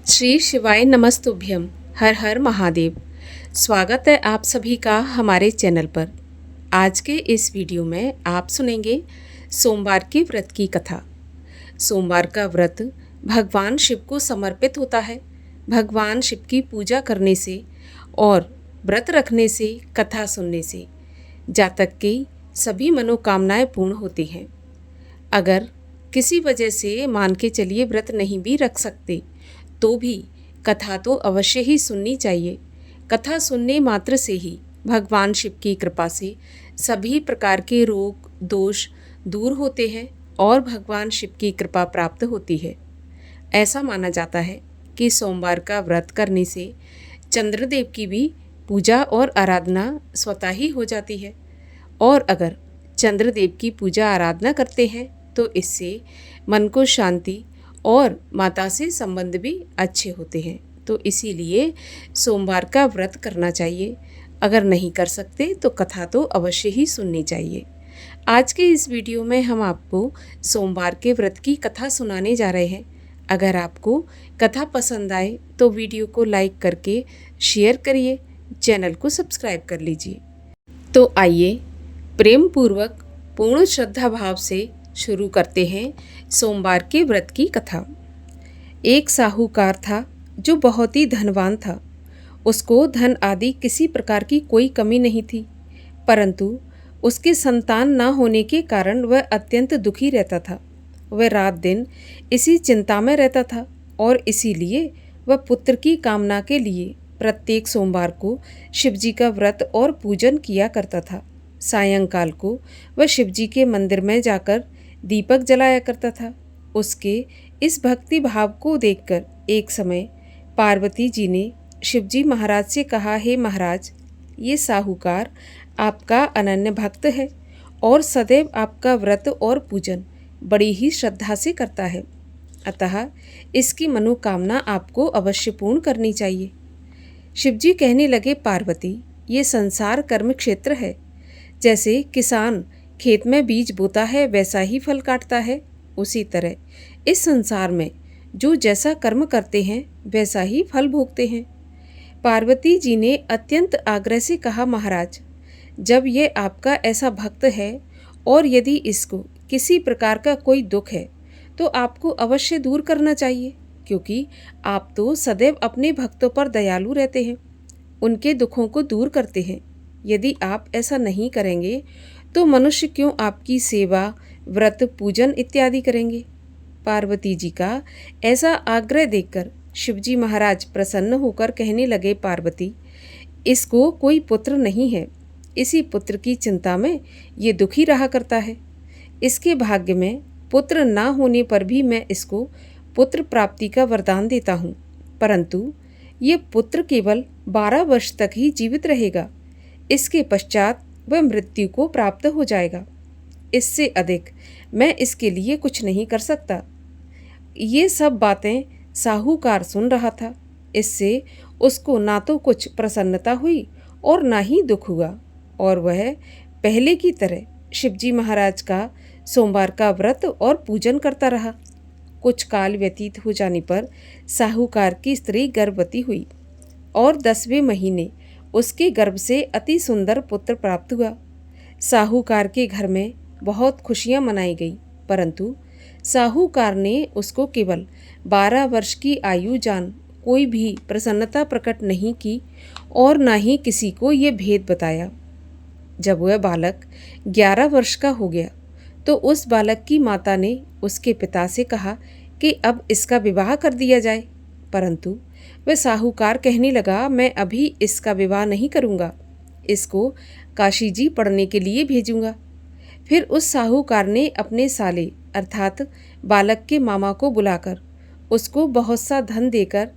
श्री शिवाय नमस्तुभ्यम। हर हर महादेव। स्वागत है आप सभी का हमारे चैनल पर। आज के इस वीडियो में आप सुनेंगे सोमवार के व्रत की कथा। सोमवार का व्रत भगवान शिव को समर्पित होता है। भगवान शिव की पूजा करने से और व्रत रखने से, कथा सुनने से जातक की सभी मनोकामनाएं पूर्ण होती हैं। अगर किसी वजह से मान के चलिए व्रत नहीं भी रख सकते तो भी कथा तो अवश्य ही सुननी चाहिए। कथा सुनने मात्र से ही भगवान शिव की कृपा से सभी प्रकार के रोग दोष दूर होते हैं और भगवान शिव की कृपा प्राप्त होती है। ऐसा माना जाता है कि सोमवार का व्रत करने से चंद्रदेव की भी पूजा और आराधना स्वतः ही हो जाती है। और अगर चंद्रदेव की पूजा आराधना करते हैं तो इससे मन को शांति और माता से संबंध भी अच्छे होते हैं। तो इसीलिए सोमवार का व्रत करना चाहिए। अगर नहीं कर सकते तो कथा तो अवश्य ही सुननी चाहिए। आज के इस वीडियो में हम आपको सोमवार के व्रत की कथा सुनाने जा रहे हैं। अगर आपको कथा पसंद आए तो वीडियो को लाइक करके शेयर करिए, चैनल को सब्सक्राइब कर लीजिए। तो आइए प्रेम पूर्वक पूर्ण श्रद्धा भाव से शुरू करते हैं सोमवार के व्रत की कथा। एक साहूकार था जो बहुत ही धनवान था। उसको धन आदि किसी प्रकार की कोई कमी नहीं थी, परंतु उसके संतान न होने के कारण वह अत्यंत दुखी रहता था। वह रात दिन इसी चिंता में रहता था और इसीलिए वह पुत्र की कामना के लिए प्रत्येक सोमवार को शिवजी का व्रत और पूजन किया करता था। सायंकाल को वह शिवजी के मंदिर में जाकर दीपक जलाया करता था। उसके इस भक्ति भाव को देखकर एक समय पार्वती जी ने शिवजी महाराज से कहा, हे महाराज, ये साहूकार आपका अनन्य भक्त है और सदैव आपका व्रत और पूजन बड़ी ही श्रद्धा से करता है, अतः इसकी मनोकामना आपको अवश्य पूर्ण करनी चाहिए। शिवजी कहने लगे, पार्वती, ये संसार कर्म क्षेत्र है। जैसे किसान खेत में बीज बोता है वैसा ही फल काटता है, उसी तरह इस संसार में जो जैसा कर्म करते हैं वैसा ही फल भोगते हैं। पार्वती जी ने अत्यंत आग्रह से कहा, महाराज, जब ये आपका ऐसा भक्त है और यदि इसको किसी प्रकार का कोई दुख है तो आपको अवश्य दूर करना चाहिए, क्योंकि आप तो सदैव अपने भक्तों पर दयालु रहते हैं, उनके दुखों को दूर करते हैं। यदि आप ऐसा नहीं करेंगे तो मनुष्य क्यों आपकी सेवा, व्रत, पूजन इत्यादि करेंगे। पार्वती जी का ऐसा आग्रह देखकर शिवजी महाराज प्रसन्न होकर कहने लगे, पार्वती, इसको कोई पुत्र नहीं है, इसी पुत्र की चिंता में ये दुखी रहा करता है। इसके भाग्य में पुत्र ना होने पर भी मैं इसको पुत्र प्राप्ति का वरदान देता हूँ, परंतु ये पुत्र केवल 12 वर्ष तक ही जीवित रहेगा। इसके पश्चात वह मृत्यु को प्राप्त हो जाएगा। इससे अधिक मैं इसके लिए कुछ नहीं कर सकता। ये सब बातें साहूकार सुन रहा था। इससे उसको ना तो कुछ प्रसन्नता हुई और ना ही दुख हुआ, और वह पहले की तरह शिवजी महाराज का सोमवार का व्रत और पूजन करता रहा। कुछ काल व्यतीत हो जाने पर साहूकार की स्त्री गर्भवती हुई और 10वें महीने उसके गर्भ से अति सुंदर पुत्र प्राप्त हुआ। साहूकार के घर में बहुत खुशियां मनाई गई, परंतु साहूकार ने उसको केवल 12 वर्ष की आयु जान कोई भी प्रसन्नता प्रकट नहीं की और ना ही किसी को ये भेद बताया। जब वह बालक 11 वर्ष का हो गया तो उस बालक की माता ने उसके पिता से कहा कि अब इसका विवाह कर दिया जाए, परंतु वह साहूकार कहने लगा, मैं अभी इसका विवाह नहीं करूँगा, इसको काशी जी पढ़ने के लिए भेजूँगा। फिर उस साहूकार ने अपने साले अर्थात बालक के मामा को बुलाकर उसको बहुत सा धन देकर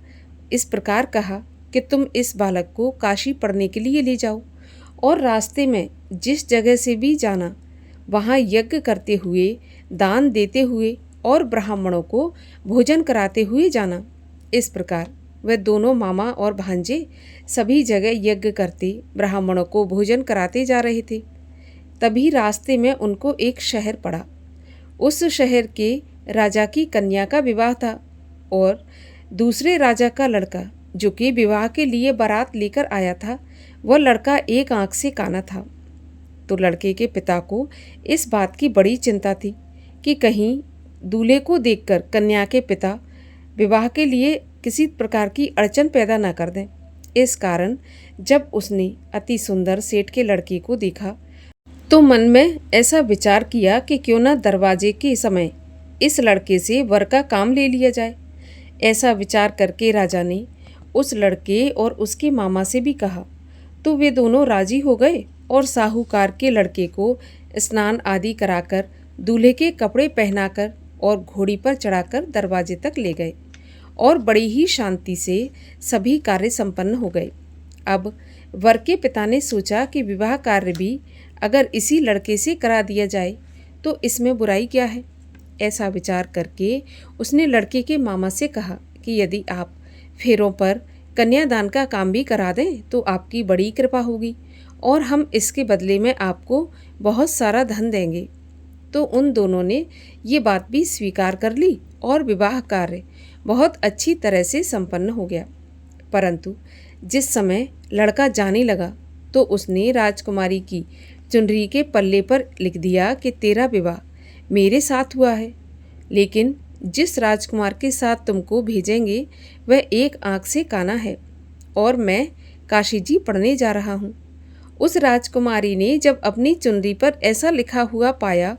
इस प्रकार कहा कि तुम इस बालक को काशी पढ़ने के लिए ले जाओ और रास्ते में जिस जगह से भी जाना वहाँ यज्ञ करते हुए, दान देते हुए और ब्राह्मणों को भोजन कराते हुए जाना। इस प्रकार वह दोनों मामा और भांजे सभी जगह यज्ञ करते, ब्राह्मणों को भोजन कराते जा रहे थे। तभी रास्ते में उनको एक शहर पड़ा। उस शहर के राजा की कन्या का विवाह था और दूसरे राजा का लड़का जो कि विवाह के लिए बारात लेकर आया था, वह लड़का एक आंख से काना था। तो लड़के के पिता को इस बात की बड़ी चिंता थी कि कहीं दूल्हे को देखकर कन्या के पिता विवाह के लिए किसी प्रकार की अड़चन पैदा न कर दें। इस कारण जब उसने अति सुंदर सेठ के लड़के को देखा तो मन में ऐसा विचार किया कि क्यों न दरवाजे के समय इस लड़के से वर का काम ले लिया जाए। ऐसा विचार करके राजा ने उस लड़के और उसके मामा से भी कहा, तो वे दोनों राजी हो गए और साहूकार के लड़के को स्नान आदि कराकर दूल्हे के कपड़े पहनाकर और घोड़ी पर चढ़ाकर दरवाजे तक ले गए और बड़ी ही शांति से सभी कार्य संपन्न हो गए। अब वर के पिता ने सोचा कि विवाह कार्य भी अगर इसी लड़के से करा दिया जाए तो इसमें बुराई क्या है। ऐसा विचार करके उसने लड़के के मामा से कहा कि यदि आप फेरों पर कन्यादान का काम भी करा दें तो आपकी बड़ी कृपा होगी और हम इसके बदले में आपको बहुत सारा धन देंगे। तो उन दोनों ने ये बात भी स्वीकार कर ली और विवाह कार्य बहुत अच्छी तरह से संपन्न हो गया। परंतु जिस समय लड़का जाने लगा तो उसने राजकुमारी की चुनरी के पल्ले पर लिख दिया कि तेरा विवाह मेरे साथ हुआ है, लेकिन जिस राजकुमार के साथ तुमको भेजेंगे वह एक आंख से काना है और मैं काशी जी पढ़ने जा रहा हूँ। उस राजकुमारी ने जब अपनी चुनरी पर ऐसा लिखा हुआ पाया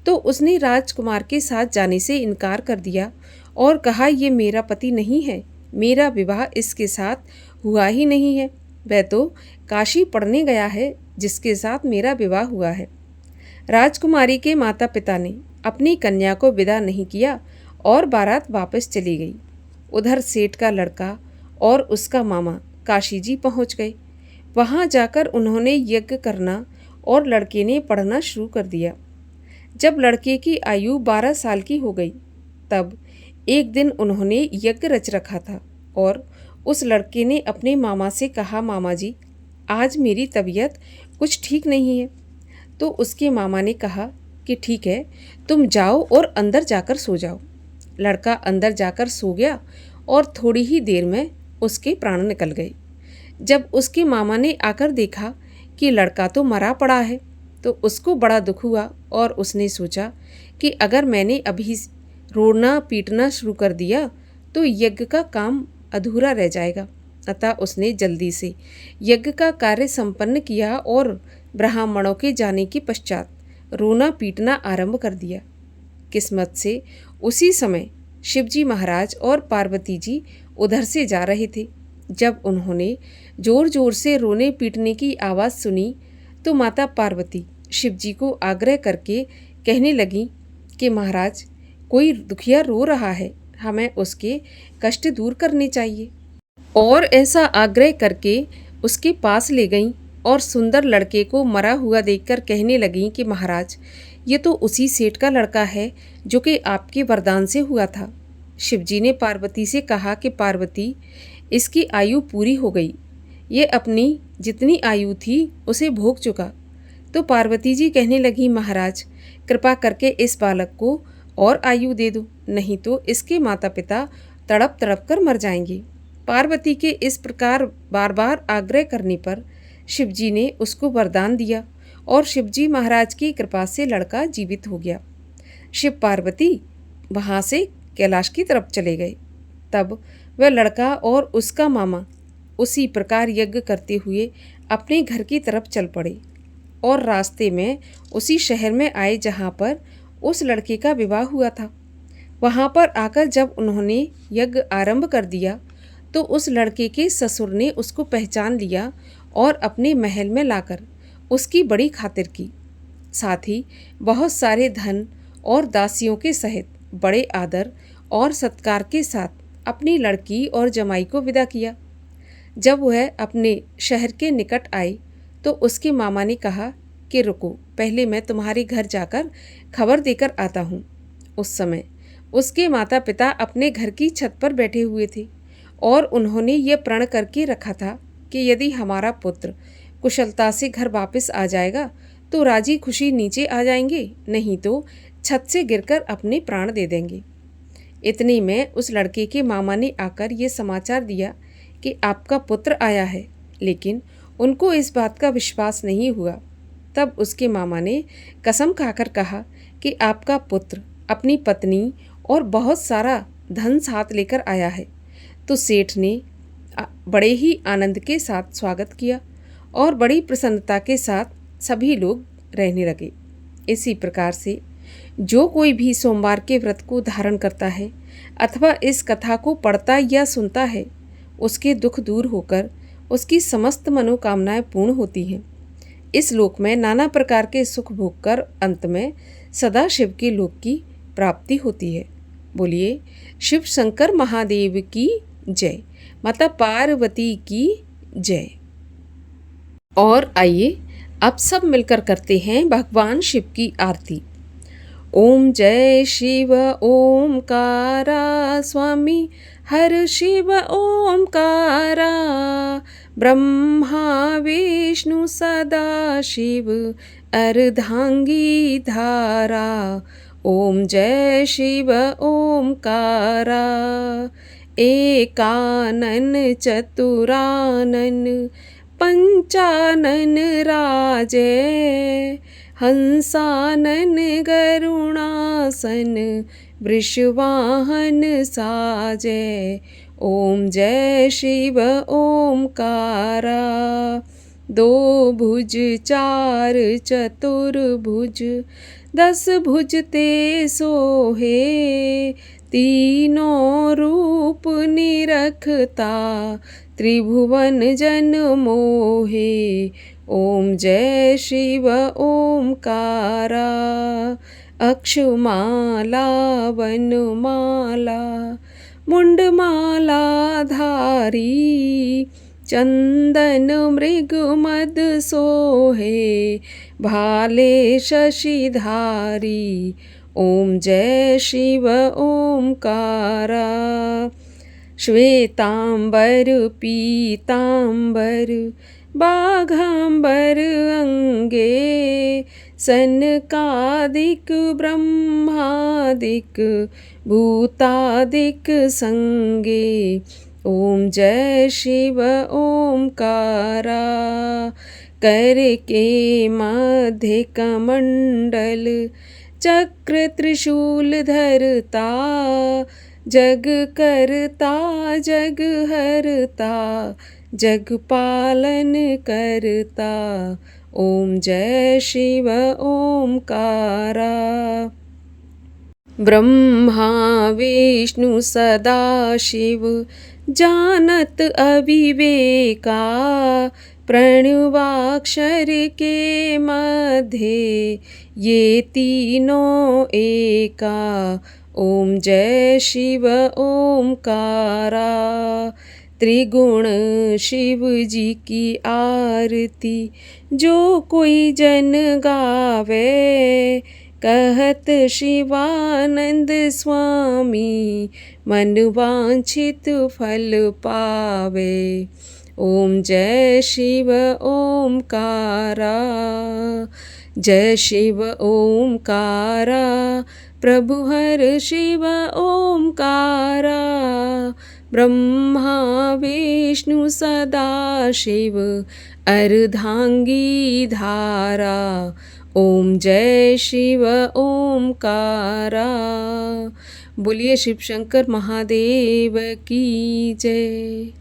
तो उसने राजकुमार के साथ जाने से इनकार कर दिया और कहा, ये मेरा पति नहीं है, मेरा विवाह इसके साथ हुआ ही नहीं है, वह तो काशी पढ़ने गया है जिसके साथ मेरा विवाह हुआ है। राजकुमारी के माता पिता ने अपनी कन्या को विदा नहीं किया और बारात वापस चली गई। उधर सेठ का लड़का और उसका मामा काशी जी पहुँच गए। वहाँ जाकर उन्होंने यज्ञ करना और लड़के ने पढ़ना शुरू कर दिया। जब लड़के की आयु 12 साल की हो गई तब एक दिन उन्होंने यज्ञ रच रखा था और उस लड़के ने अपने मामा से कहा, मामा जी आज मेरी तबीयत कुछ ठीक नहीं है। तो उसके मामा ने कहा कि ठीक है, तुम जाओ और अंदर जाकर सो जाओ। लड़का अंदर जाकर सो गया और थोड़ी ही देर में उसके प्राण निकल गए। जब उसके मामा ने आकर देखा कि लड़का तो मरा पड़ा है तो उसको बड़ा दुख हुआ और उसने सोचा कि अगर मैंने अभी रोना पीटना शुरू कर दिया तो यज्ञ का काम अधूरा रह जाएगा। अतः उसने जल्दी से यज्ञ का कार्य संपन्न किया और ब्राह्मणों के जाने के पश्चात रोना पीटना आरंभ कर दिया। किस्मत से उसी समय शिवजी महाराज और पार्वती जी उधर से जा रहे थे। जब उन्होंने जोर जोर से रोने पीटने की आवाज़ सुनी तो माता पार्वती शिवजी को आग्रह करके कहने लगी कि महाराज कोई दुखिया रो रहा है, हमें उसके कष्ट दूर करने चाहिए। और ऐसा आग्रह करके उसके पास ले गईं और सुंदर लड़के को मरा हुआ देखकर कहने लगीं कि महाराज ये तो उसी सेठ का लड़का है जो कि आपके वरदान से हुआ था। शिवजी ने पार्वती से कहा कि पार्वती इसकी आयु पूरी हो गई, ये अपनी जितनी आयु थी उसे भोग चुका। तो पार्वती जी कहने लगी, महाराज कृपा करके इस बालक को और आयु दे दो, नहीं तो इसके माता पिता तड़प तड़प कर मर जाएंगे। पार्वती के इस प्रकार बार बार आग्रह करने पर शिवजी ने उसको वरदान दिया और शिवजी महाराज की कृपा से लड़का जीवित हो गया। शिव पार्वती वहाँ से कैलाश की तरफ चले गए। तब वह लड़का और उसका मामा उसी प्रकार यज्ञ करते हुए अपने घर की तरफ चल पड़े और रास्ते में उसी शहर में आए जहाँ पर उस लड़के का विवाह हुआ था। वहाँ पर आकर जब उन्होंने यज्ञ आरंभ कर दिया तो उस लड़के के ससुर ने उसको पहचान लिया और अपने महल में लाकर उसकी बड़ी खातिर की। साथ ही बहुत सारे धन और दासियों के सहित बड़े आदर और सत्कार के साथ अपनी लड़की और जमाई को विदा किया। जब वह अपने शहर के निकट आई तो उसके मामा ने कहा कि रुको, पहले मैं तुम्हारे घर जाकर खबर देकर आता हूँ। उस समय उसके माता पिता अपने घर की छत पर बैठे हुए थे और उन्होंने ये प्रण करके रखा था कि यदि हमारा पुत्र कुशलता से घर वापस आ जाएगा तो राजी खुशी नीचे आ जाएंगे, नहीं तो छत से गिरकर अपने प्राण दे देंगे। इतने में उस लड़के के मामा ने आकर ये समाचार दिया कि आपका पुत्र आया है, लेकिन उनको इस बात का विश्वास नहीं हुआ। तब उसके मामा ने कसम खाकर कहा कि आपका पुत्र अपनी पत्नी और बहुत सारा धन साथ लेकर आया है। तो सेठ ने बड़े ही आनंद के साथ स्वागत किया और बड़ी प्रसन्नता के साथ सभी लोग रहने लगे। इसी प्रकार से जो कोई भी सोमवार के व्रत को धारण करता है अथवा इस कथा को पढ़ता या सुनता है, उसके दुख दूर होकर उसकी समस्त मनोकामनाएं पूर्ण होती हैं। इस लोक में नाना प्रकार के सुख भोग कर अंत में सदा शिव के लोक की प्राप्ति होती है। बोलिए शिव शंकर महादेव की जय, माता पार्वती की जय। और आइए अब सब मिलकर करते हैं भगवान शिव की आरती। ओम जय शिव ओमकारा, स्वामी हर शिव ओमकारा, ब्रह्मा विष्णु सदा शिव अर्धांगी धारा। ओम जय शिव ओमकारा, एकानन चतुरानन पंचानन राजे, हंसानन गरुणासन वृषवाहन साजे। ओम जय शिव ओमकारा, दो भुज चार चतुर्भुज, 10 भुज ते सोहे, तीनों रूप निरखता त्रिभुवन जन मोहे। ओम जय शिव ओमकारा, अक्षमाला वनमाला मुंडमाला धारी, चंदन मृग मद सोहे, भाले शशिधारी। ओम जय शिव ओमकारा, श्वेतांबर पीतांबर बाघांबर अंगे, सनकादिक ब्रह्मादिक भूतादिक संगे। ओम जय शिव ओमकारा, कर के मध्य कमंडल चक्र त्रिशूल धरता, जग करता जग हरता, जग पालन करता। ओम जय शिव ओमकारा, ब्रह्मा विष्णु सदा शिव जानत अविवेका, प्रणवाक्षर के मध्य ये तीनों एका। ओम जय शिव ओमकारा, त्रिगुण शिव जी की आरती जो कोई जन गावे, कहत शिवानंद स्वामी मन वांछित फल पावे। ओम जय शिव ओमकारा, जय शिव ओमकारा, प्रभु हर शिव ओमकारा, ब्रह्मा विष्णु सदा शिव अर्धांगी धारा। ओम जय शिव ओमकारा, बोलिए शिव शंकर महादेव की जय।